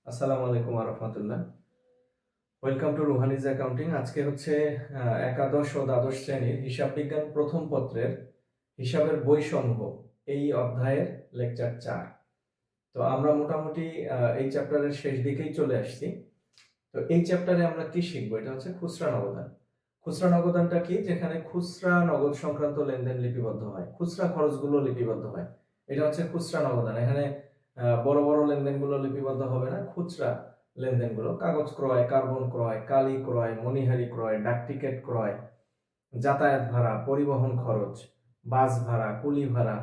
আসসালামু আলাইকুম ওয়া রাহমাতুল্লাহ। Welcome to Ruhani's accounting. আজকে হচ্ছে একাদশ ও দ্বাদশ শ্রেণীর হিসাব বিজ্ঞান প্রথম পত্রের হিসাবের বৈসমূহ এই অধ্যায়ের লেকচার 4। তো আমরা মোটামুটি এই চ্যাপ্টারের শেষ দিকেই চলে আসছি। তো এই চ্যাপ্টারে আমরা কি শিখবো? এটা হচ্ছে খুচরা নগদান। খুচরা নগদানটা কি? যেখানে খুচরা নগদ সংক্রান্ত লেনদেন লিপিবদ্ধ হয়, খুচরা খরচগুলো লিপিবদ্ধ হয়, এটা হচ্ছে খুচরা নগদান। এখানে বড় বড় লেনদেনগুলো লিপিবদ্ধ হবে না, খুচরা লেনদেনগুলো কাগজ ক্রয়, কার্বন ক্রয়, কালি ক্রয়, মণিহারি ক্রয়, ডাক টিকেট ক্রয়, যাতায়াত ভাড়া, পরিবহন খরচ, বাস ভাড়া, কুলি ভাড়া,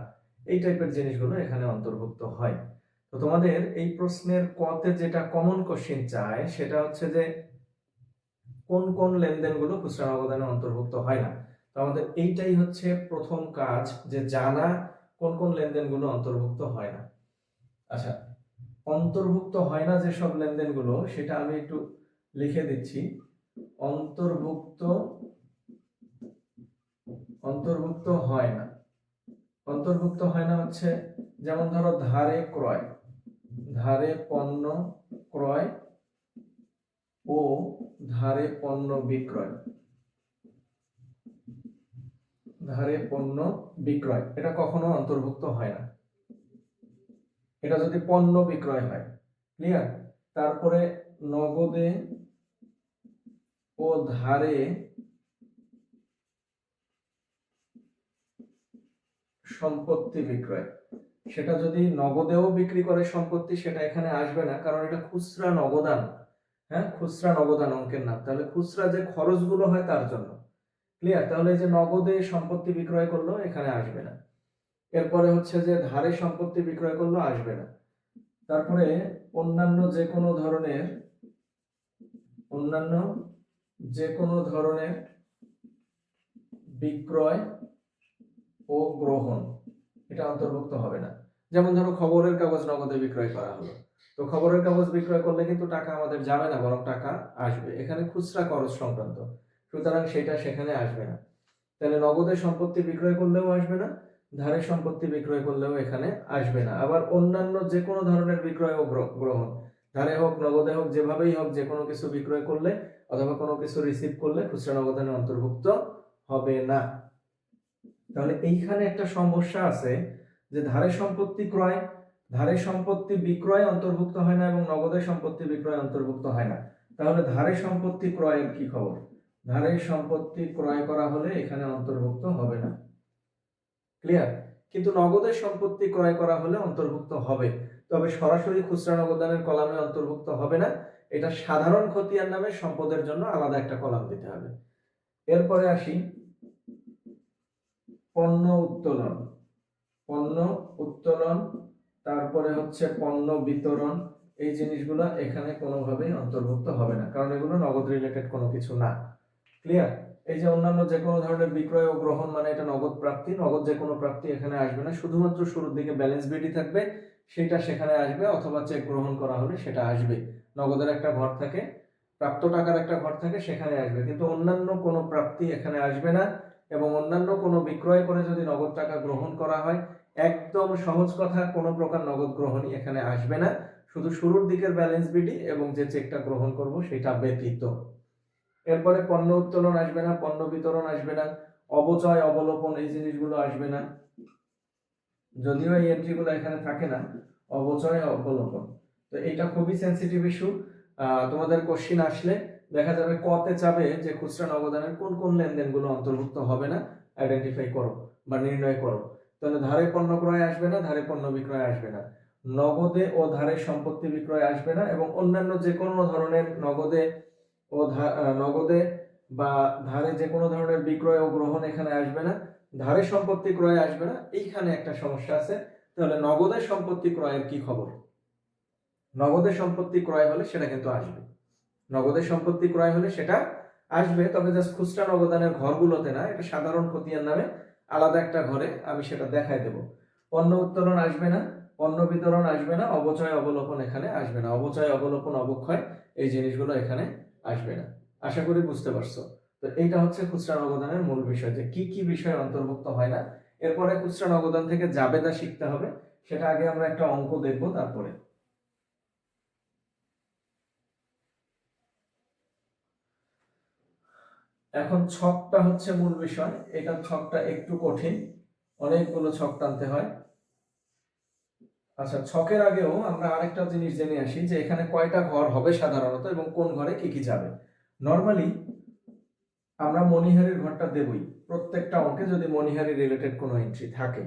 এই টাইপের জিনিসগুলো এখানে অন্তর্ভুক্ত হয়। তো তোমাদের এই প্রশ্নের কতে যেটা কমন কোশ্চেন চায় সেটা হচ্ছে যে কোন কোন লেনদেনগুলো খুচরা নগদানে অন্তর্ভুক্ত হয় না। তো আমাদের এইটাই হচ্ছে প্রথম কাজ, যে জানা কোন কোন লেনদেনগুলো অন্তর্ভুক্ত হয় না। আচ্ছা, অন্তর্ভুক্ত হয় না যেসব লেনদেনগুলো, সেটা আমি একটু লিখে দিচ্ছি। অন্তর্ভুক্ত অন্তর্ভুক্ত হয় না। অন্তর্ভুক্ত হয় না হচ্ছে, যেমন ধরো ধারে ক্রয়, ধারে পণ্য ক্রয় ও ধারে পণ্য বিক্রয়। ধারে পণ্য বিক্রয় এটা কখনো অন্তর্ভুক্ত হয় না, এটা যদি পণ্য বিক্রয় হয়। ক্লিয়ার? তারপরে নগদে ও ধারে সম্পত্তি বিক্রয়, সেটা যদি নগদেও বিক্রি করে সম্পত্তি, সেটা এখানে আসবে না, কারণ এটা খুচরা নগদান। হ্যাঁ, খুচরা নগদান অঙ্কের নাম, তাহলে খুচরা যে খরচগুলো হয় তার জন্য। ক্লিয়ার? তাহলে এই যে নগদে সম্পত্তি বিক্রয় করলো, এখানে আসবে না। এরপরে হচ্ছে যে ধারে সম্পত্তি বিক্রয় করলো, আসবে না। তারপরে অন্যান্য যে কোনো ধরনের বিক্রয় ও গ্রহণ, এটা অন্তর্ভুক্ত হবে না। যেমন ধরো খবরের কাগজ নগদে বিক্রয় করা হলো, তো খবরের কাগজ বিক্রয় করলে কিন্তু টাকা আমাদের যাবে না, বরং টাকা আসবে। এখানে খুচরা খরচ সংক্রান্ত, সুতরাং সেটা সেখানে আসবে না। তাহলে নগদে সম্পত্তি বিক্রয় করলেও আসবে না, ধারে সম্পত্তি বিক্রয় করলেও এখানে আসবে না। আবার অন্যান্য যে কোনো ধরনের বিক্রয় ও গ্রহণ, ধারে হোক নগদে হোক, যেভাবেই হোক, যে কোনো কিছু বিক্রয় করলে অথবা কোনো কিছু রিসিভ করলে খুচরা নগদানে অন্তর্ভুক্ত হবে না। তাহলে এইখানে একটা সমস্যা আছে, যে ধারে সম্পত্তি ক্রয়, ধারে সম্পত্তি বিক্রয় অন্তর্ভুক্ত হয় না এবং নগদে সম্পত্তি বিক্রয় অন্তর্ভুক্ত হয় না। তাহলে ধারে সম্পত্তি ক্রয়ের কি খবর? ধারে সম্পত্তি ক্রয় করা হলে এখানে অন্তর্ভুক্ত হবে না। ক্লিয়ার? কিন্তু নগদে সম্পত্তি ক্রয় করা হলে অন্তর্ভুক্ত হবে, তবে সরাসরি খুচরা নগদানের কলামে অন্তর্ভুক্ত হবে না। এটা সাধারণ খতিয়ান নামে সম্পদের জন্য আলাদা একটা কলাম দিতে হবে। এরপরে আসি পণ্য উত্তোলন। পণ্য উত্তোলন, তারপরে হচ্ছে পণ্য বিতরণ, এই জিনিসগুলো এখানে কোনোভাবেই অন্তর্ভুক্ত হবে না, কারণ এগুলো নগদ রিলেটেড কোনো কিছু না। ক্লিয়ার? এই যে অন্যান্য যে কোনো ধরনের বিক্রয় ও গ্রহণ, মানে এটা নগদ প্রাপ্তি, নগদ যে কোনো প্রাপ্তি এখানে আসবে না। শুধুমাত্র শুরুর দিকে ব্যালেন্স বিডি থাকবে, সেটা সেখানে আসবে, অথবা চেক গ্রহণ করা হলে সেটা আসবে। নগদের একটা ঘর থাকে, প্রাপ্ত টাকার একটা ঘর থাকে, সেখানে আসবে, কিন্তু অন্যান্য কোনো প্রাপ্তি এখানে আসবে না। এবং অন্যান্য কোনো বিক্রয় করে যদি নগদ টাকা গ্রহণ করা হয়, একদম সহজ কথা, কোনো প্রকার নগদ গ্রহণই এখানে আসবে না, শুধু শুরুর দিকের ব্যালেন্স বিডি এবং যে চেকটা গ্রহণ করব সেটা ব্যতীত। এরপরে পণ্য উত্তোলন আসবে না, পণ্য বিতরণ আসবে না, অবচয় অবলোপন এই জিনিসগুলো আসবে না, যদিও এই এন্ট্রিগুলো এখানে থাকে না, অবচয় অবলোপন। তো এটা খুবই সেনসিটিভ ইস্যু। তোমাদের কোশ্চিন আসলে দেখা যাবে কতে চাবে যে খুচরা নগদানের কোন কোন লেনদেনগুলো অন্তর্ভুক্ত হবে না, আইডেন্টিফাই করো বা নির্ণয় করো। তাহলে ধারে পণ্য ক্রয় আসবে না, ধারে পণ্য বিক্রয় আসবে না, নগদে ও ধারে সম্পত্তি বিক্রয় আসবে না, এবং অন্যান্য যে কোনো ধরনের নগদে ও নগদে বা ধারে যে কোনো ধরনের বিক্রয় ও গ্রহণ এখানে আসবে না, ধারে সম্পত্তি ক্রয় আসবে না। এইখানে একটা সমস্যা আছে। তাহলে নগদের সম্পত্তি ক্রয়ের কি খবর? নগদের সম্পত্তি ক্রয় হলে সেটা কিন্তু আসবে, নগদের সম্পত্তি ক্রয় হলে সেটা আসবে, তবে জাস্ট খুচরা নগদানের ঘরগুলোতে না, এটা সাধারণ খতিয়ান নামে আলাদা একটা ঘরে আমি সেটা দেখাই দেব। পণ্য উত্তোলন আসবে না, পণ্য বিতরণ আসবে না, অবচয় অবলোপন এখানে আসবে না, অবচয় অবলোপন অবক্ষয় এই জিনিসগুলো এখানে আসবে না। আশা করি বুঝতে পারছো। তো এইটা হচ্ছে খুচরা নগদানের মূল বিষয়, যে কি কি বিষয় অন্তর্ভুক্ত হয় না। এরপরে খুচরা নগদান থেকে জাবেদা শিখতে হবে, সেটা আগে আমরা একটা অঙ্ক দেখবো তারপরে। এখন ছকটা হচ্ছে মূল বিষয়, এটা ছকটা একটু কঠিন, অনেকগুলো ছক টানতে হয়। আচ্ছা, ছকের আগেও আমরা আরেকটা জিনিস জেনে আসি যে এখানে কয়টা ঘর হবে সাধারণত এবং কোন ঘরে কি কি যাবে। নরমালি আমরা মনিহারির ঘরটা দেবই প্রত্যেকটা অঙ্কে যদি মনিহারি রিলেটেড কোনো এন্ট্রি থাকে।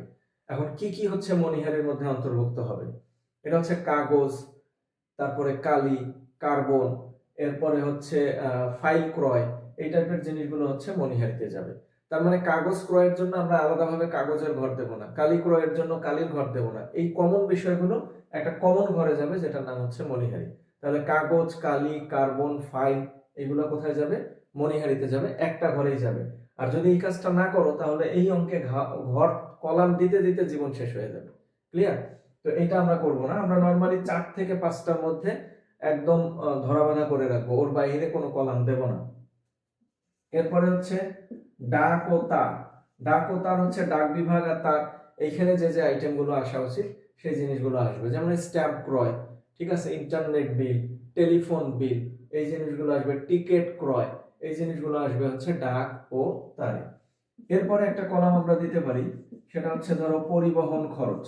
এখন কি কি হচ্ছে মনিহারির মধ্যে অন্তর্ভুক্ত হবে, এটা হচ্ছে কাগজ, তারপরে কালি, কার্বন, এরপরে হচ্ছে ফাইল ক্রয়, এই টাইপের জিনিসগুলো হচ্ছে মনিহারিতে যাবে। তার মানে কাগজ ক্রয়ের জন্য আমরা আলাদাভাবে কাগজের ঘর দেব না, কালি ক্রয়ের জন্য কালির ঘর দেব না, এই কমন বিষয়গুলো একটা কমন ঘরে যাবে যেটার নাম হচ্ছে মনিহারি। তাহলে কাগজ, কালি, কার্বন, ফাইল এগুলো কোথায় যাবে? মনিহারিতে যাবে, একটা ঘরেই যাবে। আর যদি এই কাজটা না করো তাহলে এই অঙ্কে ঘর কলাম দিতে দিতে জীবন শেষ হয়ে যাবে। ক্লিয়ার? তো এটা আমরা করব না, আমরা নরমালি 4 থেকে 5টার মধ্যে একদম ধরাবাঁধা করে রাখবো, ওর বাইরে কোনো কলাম দেব না। এরপরে হচ্ছে ডাক ও তার। ডাক ও তার হচ্ছে ডাক বিভাগ আর তার, এইখানে যে যে আইটেমগুলো আসা উচিত সেই জিনিসগুলো আসবে, যেমন স্ট্যাম্প ক্রয়, ঠিক আছে, ইন্টারনেট বিল, টেলিফোন বিল, এই জিনিসগুলো আসবে, টিকিট ক্রয়, এই জিনিসগুলো আসবে হচ্ছে ডাক ও তারে। এরপরে একটা কলাম আমরা দিতে পারি, সেটা হচ্ছে ধরো পরিবহন খরচ।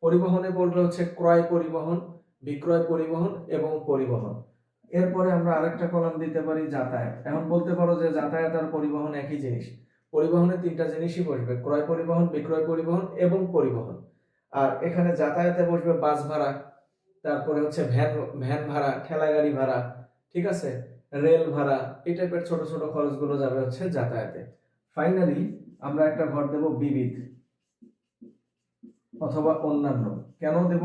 পরিবহনে পড়বে হচ্ছে ক্রয় পরিবহন, বিক্রয় পরিবহন এবং পরিবহন। এরপরে আমরা আরেকটা কলাম দিতে পারি যাতায়াত। এখন বলতে পারো যে যাতায়াত আর পরিবহন একই জিনিস, পরিবহনে 3টা জিনিসই বসবে, ক্রয় পরিবহন, বিক্রয় পরিবহন এবং পরিবহন। আর এখানে যাতায়াতে বসবে বাস ভাড়া, তারপরে হচ্ছে ভ্যান ভ্যান ভাড়া, ঠেলা গাড়ি ভাড়া, ঠিক আছে, রেল ভাড়া, এই টাইপের ছোট ছোট খরচগুলো যাবে হচ্ছে যাতায়াতে। ফাইনালি আমরা একটা ঘর দেব বিবিধ অথবা অন্যান্য। কেন দেব?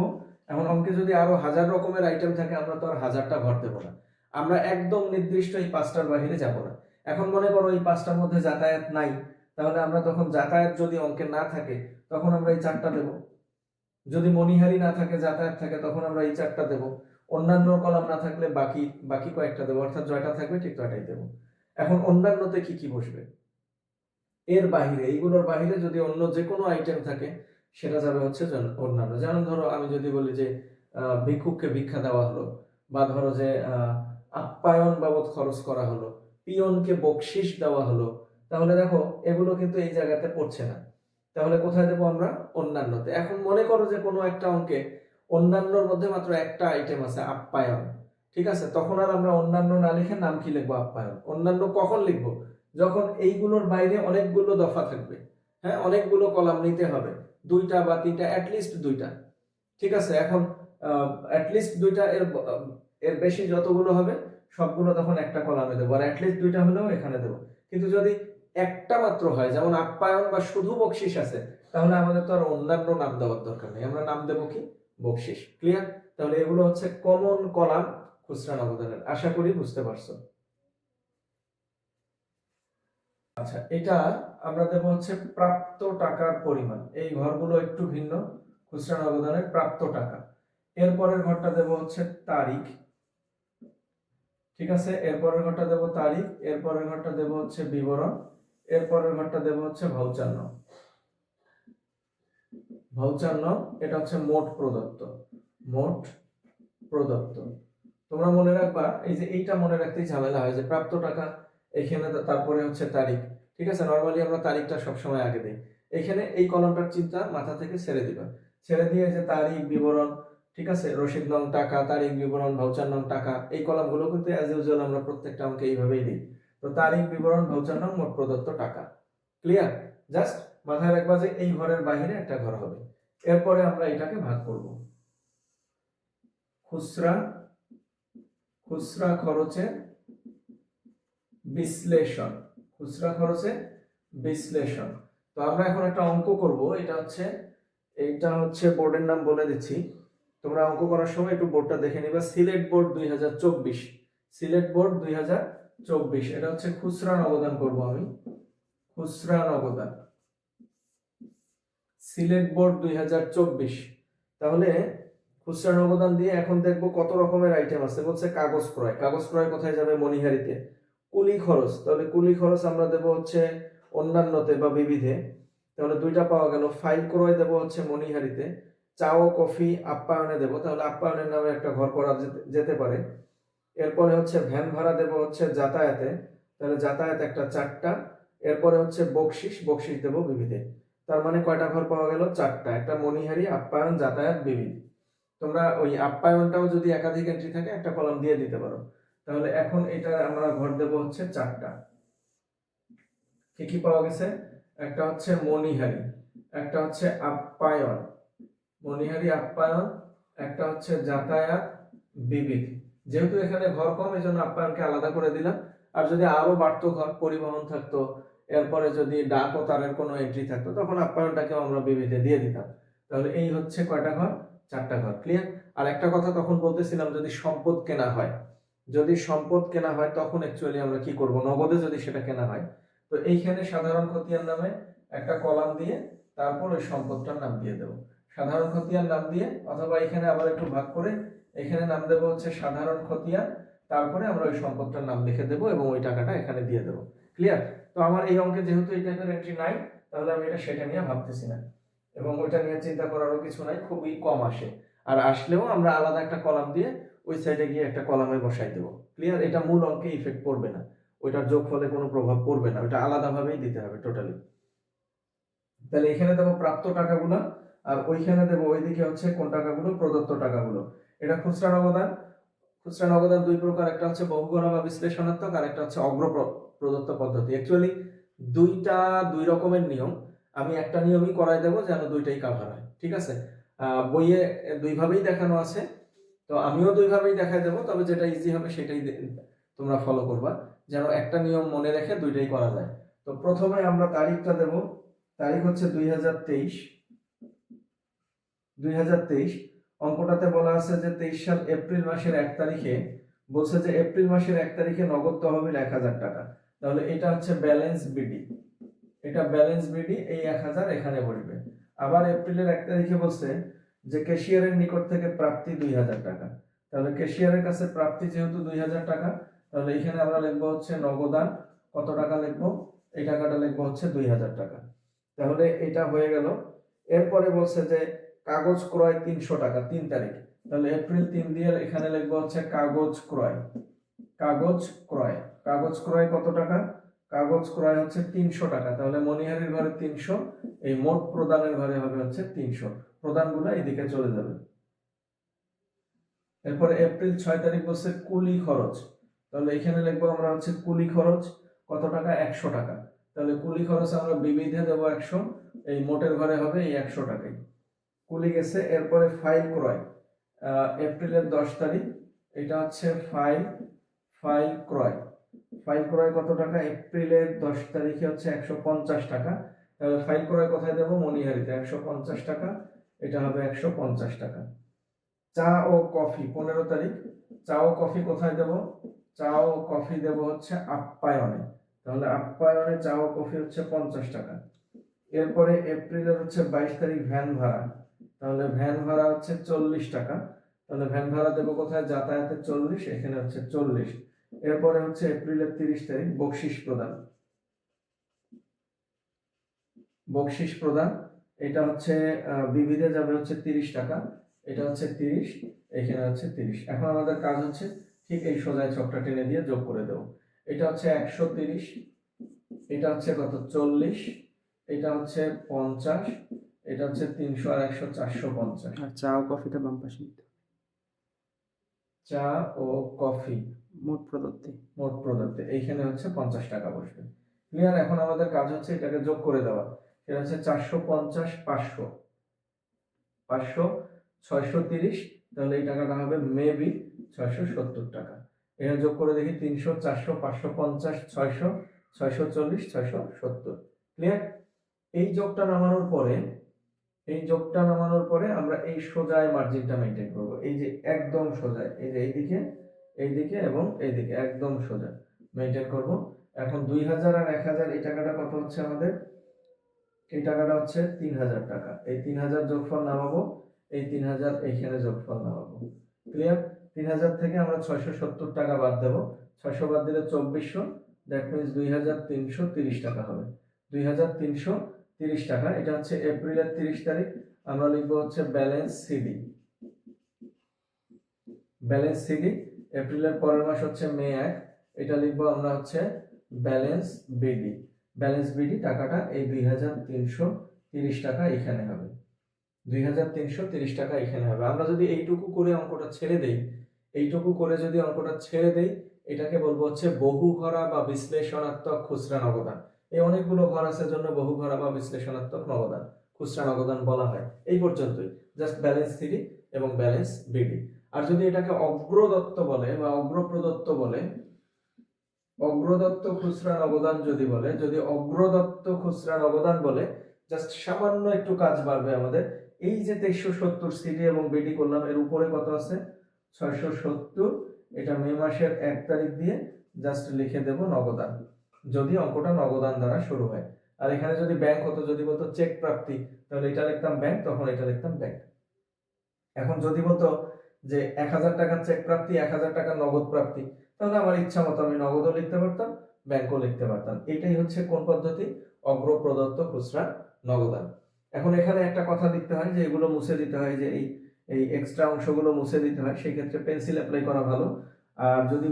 এখন অঙ্কে যদি আরো 1000 রকমের আইটেম থাকে আমরা তো আর 1000টা ঘর দেব না, আমরা একদম নির্দিষ্ট এই 5টার বাইরে যাব না। এখন মনে করো এই 5টার মধ্যে যাতায়াত নাই, তাহলে আমরা তখন যাতায়াত যদি অঙ্কে না থাকে তখন আমরা এই 4টা দেব, যদি মনিহারি না থাকে যাতায়াত থাকে তখন আমরা এই 4টা দেব, অন্যান্য কলাম না থাকলে বাকি বাকি কয়েকটা দেবো, অর্থাৎ জয়টা থাকবে ঠিক তয়টাই দেব। এখন অন্যান্যতে কি কি বসবে? এর বাহিরে, এইগুলোর বাহিরে যদি অন্য যে কোনো আইটেম থাকে সেটা যাবে হচ্ছে অন্যান্য। যেমন ধরো আমি যদি বলি যে ভিক্ষুককে ভিক্ষা দেওয়া হলো, বা ধরো যে আপ্যায়ন বাবদ খরচ করা হলো, পিয়নকে বকশিস দেওয়া হলো, তাহলে দেখো এগুলো কিন্তু এই জায়গাতে পড়ছে না, তাহলে কোথায় দেবো আমরা? অন্যান্যতে। এখন মনে করো যে কোনো একটা অঙ্কে অন্যান্যর মধ্যে মাত্র একটা আইটেম আছে আপ্যায়ন, ঠিক আছে, তখন আর আমরা অন্যান্য না লিখে নাম কি লিখবো? আপ্যায়ন। অন্যান্য কখন লিখবো? যখন এইগুলোর বাইরে অনেকগুলো দফা থাকবে, হ্যাঁ, অনেকগুলো কলাম নিতে হবে, 2টা বা 3টা, অ্যাটলিস্ট 2টা, ঠিক আছে। এখন অ্যাটলিস্ট 2টা, এর বেশি যতগুলো হবে সবগুলো তখন একটা কলামে দেবো, আর অ্যাটলিস্ট 2টা হলেও এখানে দেবো। কিন্তু যদি একটা মাত্র হয়, যেমন আপ্যায়ন বা শুধু বকশিস আছে, তাহলে আমাদের তো আর অন্যান্য নাম দেওয়ার দরকার নেই, আমরা নাম দেবো কি? বকশিস। ক্লিয়ার? তাহলে এগুলো হচ্ছে কমন কলাম খুচরা নগদানের। আশা করি বুঝতে পারছো। আচ্ছা, এটা আমরা দেব হচ্ছে প্রাপ্ত টাকার পরিমাণ, এই ঘরগুলো একটু ভিন্ন, খুচরা নগদানের প্রাপ্ত টাকা। এরপরের ঘরটা দেব হচ্ছে তারিখ, ঠিক আছে, এরপরের ঘরটা দেব তারিখ, এরপরের ঘরটা দেব হচ্ছে বিবরণ, এরপরের ঘরটা দেব হচ্ছে ভাউচার নাম। ভাউচার নাম এটা হচ্ছে মোট প্রদত্ত, মোট প্রদত্ত। তোমরা মনে রাখবা, এই যে এইটা মনে রাখতেই ঝামেলা হয় যে প্রাপ্ত টাকা, এখানে তারপরে হচ্ছে তারিখ, ঠিক আছে, নরমালি আমরা তারিখটা সবসময় আগে দিই, এখানে এই কলমটার চিন্তা মাথা থেকে ছেড়ে দিবা, ছেড়ে দিয়ে যে তারিখ, বিবরণ, ঠিক আছে, রসিদ নং টাকা, তারিখ, বিবরণ, ভাউচার নং টাকা, এই কলামগুলো কিন্তু অ্যাজ ইউজুয়াল আমরা প্রত্যেকটা অঙ্কে এইভাবেই দিই। তো তারিখ, বিবরণ, ভাউচার নং, মোট প্রদত্ত টাকা। ক্লিয়ার? জাস্ট মাথায় রাখবা যে এই ঘরের বাইরে একটা ঘর হবে। এরপরে আমরা এটাকে ভাগ করব, খুচরা খুচরা খরচের বিশ্লেষণ, খুচরা খরচের বিশ্লেষণ। তো আমরা এখন একটা অঙ্ক করব, এটা হচ্ছে বোর্ডের নাম বলে দিচ্ছি, তোমরা অঙ্ক করার সময় একটু বোর্ডটা দেখে নিবা, সিলেট বোর্ড 2024, সিলেট বোর্ড 2024, এটা হচ্ছে খুচরা নগদান করব আমি, খুচরা নগদান, সিলেট বোর্ড 2024। তাহলে খুচরা নগদান দিয়ে এখন দেখবো কত রকমের আইটেম আছে। বলছে কাগজ ক্রয়, কাগজ ক্রয় কোথায় যাবে? মনিহারিতে। কুলি খরচ, তাহলে কুলি খরচ আমরা দেব হচ্ছে অন্যান্যতে বা বিবিধে, তাহলে 2টা পাওয়া গেল। ফাইল ক্রয় দেব হচ্ছে মনিহারিতে। চা ও কফি আপ্যায়নে দেব, তাহলে আপ্যায়নের নামে একটা ঘর করা যেতে পারে। এরপরে হচ্ছে ভ্যান ভাড়া দেব হচ্ছে যাতায়াতে, তাহলে যাতায়াত একটা 4টা, এরপরে হচ্ছে বকশিস, বকশিস দেবো বিবিধে। তার মানে কয়টা ঘর পাওয়া গেল? 4টা। একটা মণিহারি, আপ্যায়ন, যাতায়াত, বিবিধ। তোমরা ওই আপ্যায়নটাও যদি একাধিক এন্ট্রি থাকে একটা কলাম দিয়ে দিতে পারো। তাহলে এখন এটা আমরা ঘর দেব হচ্ছে 4টা। কি কি পাওয়া গেছে? একটা হচ্ছে মণিহারি, একটা হচ্ছে আপ্যায়ন, মণিহারি আপ্যায়ন, একটা হচ্ছে যাতায়াত, বিবিধ। যেহেতু এখানে ঘর কম এই জন্য আপ্যায়নকে আলাদা করে দিলাম। আর যদি আরো বাড়তো ঘর, পরিবহন থাকতো, এরপরে যদি ডাক ও তারের কোনো এন্ট্রি থাকতো, তখন আপ্যায়নটাকেও আমরা বিবিধে দিয়ে দিতাম। তাহলে এই হচ্ছে কয়টা ঘর? 4টা ঘর। ক্লিয়ার? আর একটা কথা তখন বলতেছিলাম, যদি সম্পদ কেনা হয়, যদি সম্পদ কেনা হয় তখন অ্যাকচুয়ালি আমরা কি করব, নগদে যদি সেটা কেনা হয়, তো এইখানে সাধারণ খতিয়ান নামে একটা কলাম দিয়ে তারপর ওই সম্পদটার নাম দিয়ে দেবো। সাধারণ খতিয়ান নাম দিয়ে, অথবা এখানে আবার একটু ভাগ করে এখানে নাম দেবো হচ্ছে সাধারণ খতিয়ান, তারপরে আমরা ওই সম্পদটার নাম লিখে দেবো এবং ওই টাকাটা এখানে দিয়ে দেবো। ক্লিয়ার? তো আমার এই অঙ্কে যেহেতু এই টাইপের এন্ট্রি নাই, তাহলে আমি এটা সেটা নিয়ে ভাবতেছি না এবং ওইটা নিয়ে চিন্তা করারও কিছু নাই, খুবই কম আসে। আর আসলেও আমরা আলাদা একটা কলাম দিয়ে ওই সাইডে গিয়ে একটা কলামে বসাই দেবো। ক্লিয়ার? এটা মূল অঙ্কে ইফেক্ট পড়বে না, ওইটার যোগফলে কোনো প্রভাব পড়বে না, ওইটা আলাদাভাবেই দিতে হবে টোটালি। তাহলে এখানে দেবো প্রাপ্ত টাকাগুলো, আর ওইখানে দেবো ওইদিকে হচ্ছে কোন টাকাগুলো? প্রদত্ত টাকাগুলো। এটা খুচরা নগদান। খুচরা নগদান দুই প্রকার, একটা হচ্ছে বহুগণা বা বিশ্লেষণাত্মক, আর একটা হচ্ছে অগ্র প্রদত্ত পদ্ধতি। অ্যাকচুয়ালি দুইটা দুই রকমের নিয়ম, আমি একটা নিয়মই করাই দেবো যেন দুইটাই কাভার হয়। ঠিক আছে? বইয়ে দুইভাবেই দেখানো আছে, তো আমিও দুইভাবেই দেখাই দেবো, তবে যেটা ইজি হবে সেটাই তোমরা ফলো করবা, যেন একটা নিয়ম মনে রেখে দুইটাই করা যায়। তো প্রথমে আমরা তারিখটা দেব, তারিখ হচ্ছে 2023। 2023 অঙ্কটাতে বলা আছে যে 23 সাল এপ্রিল মাসের 1 তারিখে, বলছে যে এপ্রিল মাসের 1 তারিখে নগদ তহবিল 1000 টাকা। তাহলে এটা হচ্ছে ব্যালেন্স বিডি, এটা ব্যালেন্স বিডি, এই 1000 এখানে বসবে। আবার এপ্রিলের 1 তারিখে বলছে যে ক্যাশিয়ারের নিকট থেকে প্রাপ্তি 2000 টাকা। তাহলে ক্যাশিয়ারের কাছে প্রাপ্তি যেহেতু 2000 টাকা, তাহলে এখানে আমরা লিখবো হচ্ছে নগদান কত টাকা লিখবো? এই টাকাটা লিখবো হচ্ছে 2000 টাকা। তাহলে এটা হয়ে গেল। এরপরে বলছে যে কাগজ ক্রয় 300 টাকা 3 তারিখ, তাহলে এপ্রিল 3 দিয়ে এখানে লিখবো হচ্ছে কাগজ ক্রয়, কাগজ ক্রয়, কাগজ ক্রয় কত টাকা? কাগজ ক্রয় হচ্ছে 300 টাকা। তাহলে মনিহারির ঘরে 300, এই মোট প্রদানের ঘরে হবে হচ্ছে 300, প্রদানগুলো এদিকে চলে যাবে। এরপরে এপ্রিল 6 তারিখ বলছে কুলি খরচ, তাহলে এখানে লিখবো আমরা হচ্ছে কুলি খরচ কত টাকা? 100 টাকা। তাহলে কুলি খরচ আমরা বিবিধে দেবো 100, এই মোটের ঘরে হবে এই 100 টাকাই, কুলি গেছে। এরপরে ফাইল ক্রয়, এপ্রিলের 10 তারিখ, এটা হচ্ছে ফাইল, ফাইল ক্রয়, ফাইল ক্রয় কত টাকা? এপ্রিলের 10 তারিখে হচ্ছে 150 টাকা। তাহলে ফাইল ক্রয় কোথায় দেবো? মনিহারিতে 150 টাকা, এটা হবে 150 টাকা। চা ও কফি 15 তারিখ, চা ও কফি কোথায় দেব? চা ও কফি দেব হচ্ছে আপ্যায়নে, তাহলে আপ্যায়নে চা ও কফি হচ্ছে 50 টাকা। এরপরে এপ্রিলের হচ্ছে 22 তারিখ ভ্যান ভাড়া, তাহলে ভ্যান ভাড়া হচ্ছে 40 টাকা, তাহলে ভ্যান ভাড়া দেবো কোথায়? যাতায়াতের 40, এখানে হচ্ছে 40। এরপরে হচ্ছে এপ্রিলের 30 তারিখ বকশিস প্রদান, বকশিস প্রদান, এটা হচ্ছে বিবিধে যাবে হচ্ছে 30 টাকা, এটা হচ্ছে 30, এখানে হচ্ছে 30। এখন আমাদের কাজ হচ্ছে ঠিক এই সোজায় ছকটা টেনে দিয়ে যোগ করে দেবো। এটা হচ্ছে 130, এটা হচ্ছে কত? 40, এটা হচ্ছে 50, এটা হচ্ছে 300, আর 100 450। আর চা ও কফিটা বাম পাশে নিতে হবে। চা ও কফি মোট প্রদত্তে, মোট প্রদত্তে এইখানে হচ্ছে 50 টাকা বসবে। ক্লিয়ার? এখন আমাদের কাজ হচ্ছে এটাকে যোগ করে দেওয়া, সেটা হচ্ছে 450, 500, 500, 630, তাহলে এই টাকাটা হবে মেবি 670 টাকা। এখানে যোগ করে দেখি 300, 400, 550, 600, 640, 670। ক্লিয়ার? এই যোগটা নামানোর পরে, এই যোগটা নামানোর পরে আমরা এই সোজায় মার্জিনটা মেনটেন করব, এই যে একদম সোজায়, এই যে এইদিকে, এইদিকে এবং এইদিকে একদম সোজা মেনটেন করব। এখন 2000 আর 1000 এই টাকাটা কত হচ্ছে আমাদের? এই টাকাটা হচ্ছে 3000 টাকা। এই 3000 যোগফল নামাবো, এই 3000 এইখানে যোগফল নামাবো। ক্লিয়ার? 3000 থেকে আমরা 670 টাকা বাদ দেব, 600 বাদ দিলে 2400, দ্যাট মিন্স 2330 টাকা হবে। 2330 টাকা, এটা হচ্ছে এপ্রিলের 30 তারিখ। আমরা লিখবো হচ্ছে ব্যালেন্স সিডি, ব্যালেন্স সিডি। এপ্রিলের পরের মাস হচ্ছে মে 1, এটা লিখবো আমরা হচ্ছে ব্যালেন্স বিডি। ব্যালেন্স বিডি টাকাটা এই 2330 টাকা এখানে হবে, 2330 টাকা এখানে হবে। আমরা যদি এইটুকু করে অঙ্কটা ছেড়ে দেই, এইটুকু করে যদি অঙ্কটা ছেড়ে দেই, এটাকে বলবো হচ্ছে বহু ঘরা বা বিশ্লেষণাত্মক খুচরা নগদান। এই অনেকগুলো ঘর আছে জন্য বহু ঘরা বা বিশ্লেষণাত্মক নগদান, খুচরা নগদান বলা হয়। এই পর্যন্তই, জাস্ট ব্যালেন্স সিডি এবং ব্যালেন্স বিডি। আর যদি এটাকে অগ্রদত্ত বলে বা অগ্রপ্রদত্ত বলে, অগ্রদত্ত খুচরা নগদান যদি বলে, যদি অগ্রদত্ত খুচরা নগদান বলে, জাস্ট সামান্য একটু কাজ বাড়বে আমাদের। এই যে 2370 সিডি এবং বিডি করলাম, এর উপরে কত আছে 670, এটা মে মাসের 1 তারিখ দিয়ে জাস্ট লিখে দেব নগদান, যদি অঙ্কটা নগদান দ্বারা শুরু হয়। আর এখানে যদি ব্যাংক হতো, যদি বলতো চেক প্রাপ্তি, তাহলে এটা লিখতাম ব্যাংক, তখন এটা লিখতাম ব্যাংক। এখন যদি বলতো যে 1000 টাকার চেক প্রাপ্তি, 1000 টাকার নগদ প্রাপ্তি, তাহলে আমার ইচ্ছা মতো আমি নগদও লিখতে পারতাম, ব্যাংকও লিখতে পারতাম। এটাই হচ্ছে কোন পদ্ধতি? অগ্রপ্রদত্ত খুচরা নগদান। এখন এখানে একটা কথা লিখতে হয় যে এগুলো মুছে দিতে হয়, যে এই এক্সট্রা অংশগুলো মুছে দিতে হয়, সেই ক্ষেত্রে পেন্সিল অ্যাপ্লাই করা ভালো। আর যদি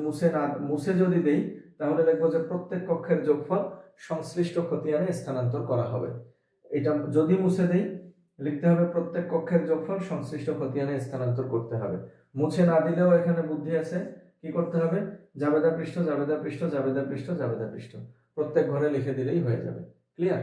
মুছে যদি দেই, তাহলে লিখবো যে প্রত্যেক কক্ষের যোগফল সংশ্লিষ্ট খতিয়ানে স্থানান্তর করা হবে। এটা যদি মুছে দেই, লিখতে হবে প্রত্যেক কক্ষের যোগফল সংশ্লিষ্ট খতিয়ানে স্থানান্তর করতে হবে। মুছে না দিলেও এখানে বুদ্ধি আছে, কি করতে হবে? জাবেদা পৃষ্ঠ, জাবেদা পৃষ্ঠ, জাবেদা পৃষ্ঠ, জাবেদা পৃষ্ঠ প্রত্যেক ঘরে লিখে দিলেই হয়ে যাবে। ক্লিয়ার?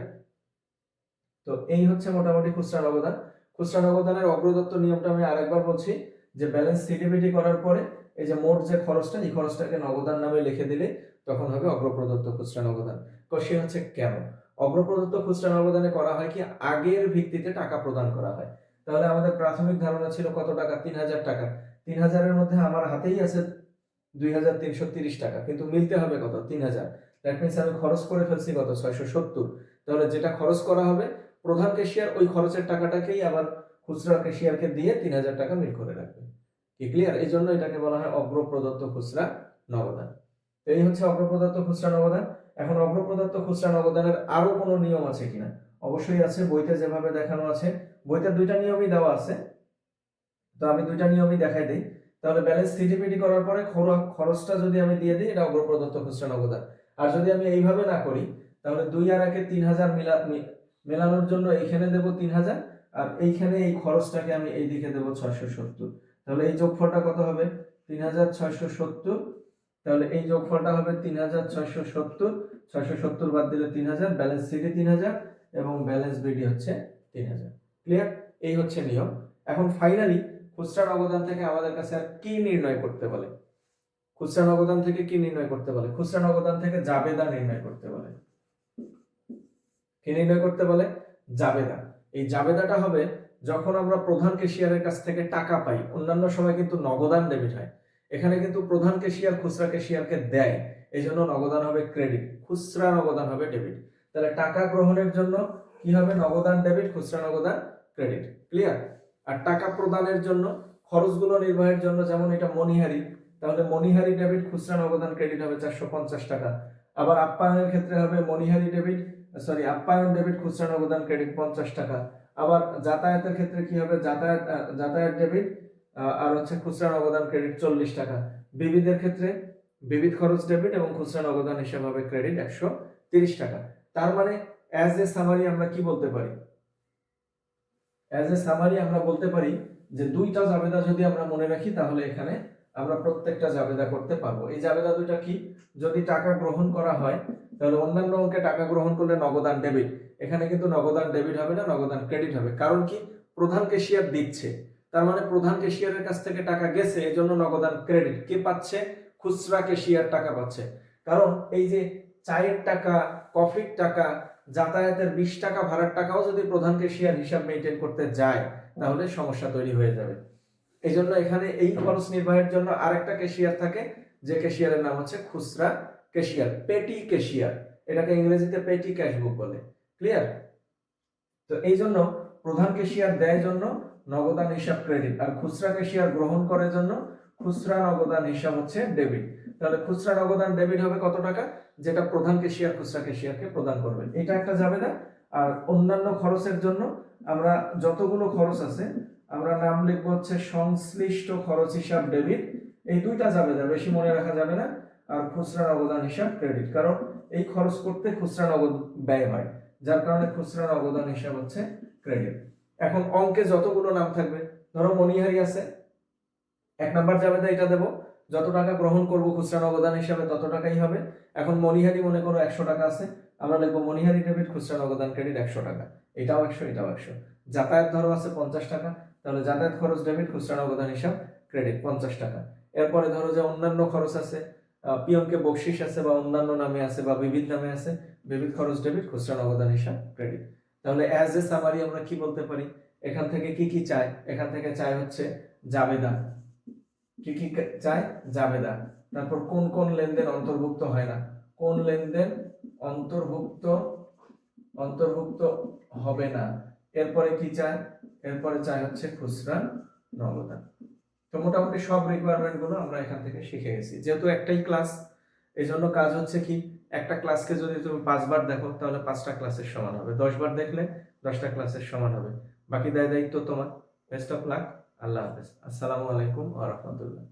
তো এই হচ্ছে মোটামুটি খুচরা নগদান। খুচরা নগদানের অগ্রদত্ত নিয়মটা আমি আরেকবার বলছি, যে ব্যালেন্স সিডিবিডি করার পরে এই যে মোট যে খরচটা, এই খরচটাকে নগদান নামে লিখে দিলে তখন হবে অগ্রপ্রদত্ত খুচরা নগদান। কোশ্চেন হচ্ছে কেন অগ্রপ্রদত্ত খুচরা নগদানে করা হয়? কি আগের ভিত্তিতে টাকা প্রদান করা হয়। তাহলে আমাদের প্রাথমিক ধারণা ছিল কত টাকা? 3000 টাকা। 3000-এর মধ্যে আমার হাতেই আছে 2330 টাকা, কিন্তু মিলতে হবে কত? 3000। দ্যাট মিন্স আমি খরচ করে ফেলছি কত? 670। তাহলে যেটা খরচ করা হবে, প্রধান ক্যাশিয়ার ওই খরচের টাকাটাকেই আবার খুচরা ক্যাশিয়ারকে দিয়ে 3000 টাকা মিল করে রাখবে। কি ক্লিয়ার? এই জন্য এটাকে বলা হয় অগ্রপ্রদত্ত খুচরা নগদান। এই হচ্ছে অগ্রপ্রদত্ত খুচরা নগদান। এখন অগ্রপ্রদত্ত খুচরা নগদানের আরো কোনো নিয়ম আছে কিনা? অবশ্যই আছে, বইতে যেভাবে দেখানো আছে। বইতে দুইটা নিয়মই দেওয়া আছে, তো আমি দুইটা নিয়মই দেখাই দিই। তাহলে ব্যালেন্স সিডিপিডি করার পরে খরচটা যদি আমি দিয়ে দিই, এটা অগ্রপ্রদত্ত খুচরা নগদান। আর যদি আমি এইভাবে না করি, তাহলে 2 আর 1 3000 মেলানোর জন্য এইখানে দেব 3000, আর এইখানে এই খরচটাকে আমি এই দিকে দেব 670। তাহলে এই যোগফলটা কত হবে? 3670। তাহলে এই যোগফলটা হবে 3670, 670 বাদ দিলে 3000, ব্যালেন্স সিডি 3000 এবং ব্যালেন্স বিডি হচ্ছে 3000। ক্লিয়ার? এই হচ্ছে নিয়ম। এখন ফাইনালি খুচরা নগদান থেকে আমাদের কাছে আর কি নির্ণয় করতে বলে? খুচরা নগদান থেকে কি নির্ণয় করতে বলে? খুচরা নগদান থেকে জাবেদা নির্ণয় করতে বলে। কি নির্ণয় করতে বলে? জাবেদা। এই জাবেদাটা হবে যখন আমরা প্রধান ক্যাশিয়ারের কাছ থেকে টাকা পাই। অন্যান্য সময় কিন্তু নগদান ডেবিট হয়, এখানে কিন্তু প্রধান ক্যাশিয়ার খুচরা ক্যাশিয়ারকে দেয়, এই জন্য নগদান হবে ক্রেডিট, খুচরা নগদান হবে ডেবিট। তাহলে টাকা গ্রহণের জন্য কি হবে? নগদান ডেবিট, খুচরা নগদান ক্রেডিট। ক্লিয়ার? আর টাকা প্রদানের জন্য, খরচগুলো নির্বাহের জন্য, যেমন এটা মনিহারি, তাহলে মনিহারি ডেবিট, খুচরা নগদান ক্রেডিট হবে 450 টাকা। আবার আপ্যায়নের ক্ষেত্রে হবে মনিহারি ডেবিট, আপ্যায়ন ডেবিট, খুচরা নগদান ক্রেডিট 50 টাকা। আবার যাতায়াতের ক্ষেত্রে কি হবে? যাতায়াত ডেবিট আর হচ্ছে খুচরা নগদান ক্রেডিট 40 টাকা। বিবিধের ক্ষেত্রে বিবিধ খরচ ডেবিট এবং খুচরা নগদান হিসাব হবে ক্রেডিট 130 টাকা। তার মানে অ্যাজ এ সামারি আমরা কি বলতে পারি? অ্যাজ এ সামারি আমরা বলতে পারি যে দুইটা জাবেদা যদি আমরা মনে রাখি, তাহলে এখানে আমরা প্রত্যেকটা জাবেদা করতে পারবো। এই জাবেদা দুইটা কি? যদি টাকা গ্রহণ করা হয়, তাহলে অন্যান্য অঙ্কে টাকা গ্রহণ করলে নগদান ডেবিট, এখানে কিন্তু নগদান ডেবিট হবে না, নগদান ক্রেডিট হবে। কারণ কি? প্রধান ক্যাশিয়ার দিচ্ছে, তার মানে প্রধান ক্যাশিয়ারের কাছ থেকে টাকা গেছে, এজন্য নগদান ক্রেডিট। কে পাচ্ছে? খুচরা ক্যাশিয়ার টাকা পাচ্ছে। কারণ এই যে চায়ের টাকা, কফির টাকা, যাতায়াতের 20 টাকা ভাড়ার টাকাও যদি প্রধান ক্যাশিয়ার হিসাব মেইনটেইন করতে যায়, তাহলে সমস্যা তৈরি হয়ে যাবে। এই জন্য এখানে এই খরচ নির্বাহের জন্য আরেকটা ক্যাশিয়ার থাকে, যে ক্যাশিয়ারের নাম হচ্ছে খুচরা ক্যাশিয়ার, পেটি ক্যাশিয়ার। এটাকে ইংরেজিতে পেটি ক্যাশ বুক বলে। ক্লিয়ার? তো এই জন্য প্রধান ক্যাশিয়ার দেয় জন্য নগদান হিসাব ক্রেডিট, আর খুচরা ক্যাশিয়ার গ্রহণ করার জন্য খুচরা নগদান হিসাব হচ্ছে ডেবিট। তাহলে খুচরা নগদান ডেবিট হবে কত টাকা? যেটা প্রধান ক্যাশিয়ার খুচরা ক্যাশিয়ারকে প্রদান করবে। এটা একটা জাবেদা। আর অন্যান্য খরচের জন্য আমরা যতগুলো খরচ আছে, আমরা নাম লিখবো হচ্ছে সংশ্লিষ্ট খরচ হিসাব ডেবিট। এই দুইটা জাবেদা, বেশি মনে রাখা যাবে না। আর খুচরা নগদান হিসাব ক্রেডিট, কারণ এই খরচ করতে খুচরা নগদ ব্যয় হয়, যার কারণে খুচরা নগদান হিসাব হচ্ছে ক্রেডিট। এখন অঙ্কে যতগুলো নাম থাকবে, ধরো মনিহারি আছে, 1 নাম্বার জাবেদা এটা দেব, যত টাকা গ্রহণ করব খুচরা নগদান হিসাবে তত টাকাই হবে। এখন মনিহারি মনে করো 100 টাকা আছে, আমরা লিখবো মনিহারি ডেবিট খুচরা নগদান ক্রেডিট 100 টাকা, এটাও 100 এটাও 100। যাতায়াত ধরো আছে 50 টাকা, তাহলে যাতায়াত খরচ ডেবিট খুচরা নগদান হিসাব ক্রেডিট 50 টাকা। এরপরে ধরো যে অন্যান্য খরচ আছে, পিয়নকে বকশিস আছে বা অন্যান্য নামে আছে বা বিবিধ নামে আছে, বিবিধ খরচ ডেবিট খুচরা নগদান হিসাব ক্রেডিট। তাহলে অ্যাজ এ সামারি আমরা কি বলতে পারি, এখান থেকে কি কি চাই, এখান থেকে চাই হচ্ছে জাবেদা, কি কি চাই জাবেদা, তারপর কোন কোন লেনদেন অন্তর্ভুক্ত হয় না, কোন লেনদেন অন্তর্ভুক্ত হবে না, এরপরে কি চাই, এরপরে চাই হচ্ছে খুচরা নগদান। তো মোটামুটি সব রিকোয়ারমেন্ট গুলো আমরা এখান থেকে শিখে গেছি। যেহেতু একটাই ক্লাস, এই জন্য কাজ হচ্ছে কি, একটা ক্লাসকে যদি তুমি 5 বার দেখো তাহলে 5টা ক্লাসের সমান হবে, 10 বার দেখলে 10টা ক্লাসের সমান হবে। বাকি দায় দায়িত্ব তোমার। Best of luck. আল্লাহ হাফেজ। আসসালামু আলাইকুম ওয়া রাহমাতুল্লাহ।